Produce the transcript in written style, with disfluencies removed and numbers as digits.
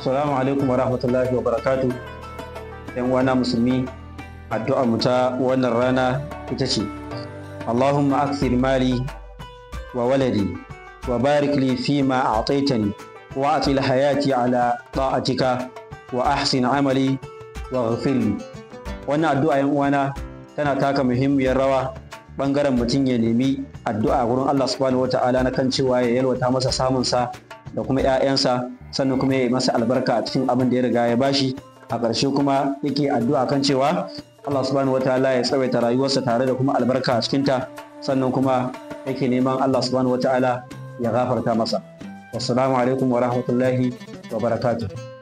Assalamu alaikum wa rahmatullahi wa barakatu. ‘Yan uwana musulmi, addu'a mu ta wannan rana ita ce, Allahumma akthir mali wa waladi wa barik li fi ma a'taitani wa atil hayati ala ta'atika wa ahsin amali wa ghfirli. Wannan addu'a ‘yan uwana tana taka muhimmiyar rawa bangaren mutum ya nemi addu'a gurin Allah subhanahu wata'ala na kan cewa ya yalwata masa samunsa da kuma 'ya'yansa, sannan kuma ya yi masa albarka a cikin abin da ya riga ya bashi. A ƙarshe kuma yake addu'a kan cewa Allah subhanahu wataala ya tsawaita rayuwarsa tare da kuma albarka a cikinta, sannan kuma yake neman Allah subhanahu wataala ya gafarta masa. Wassalamu alaikum wa rahmatullahi wa barakatuh.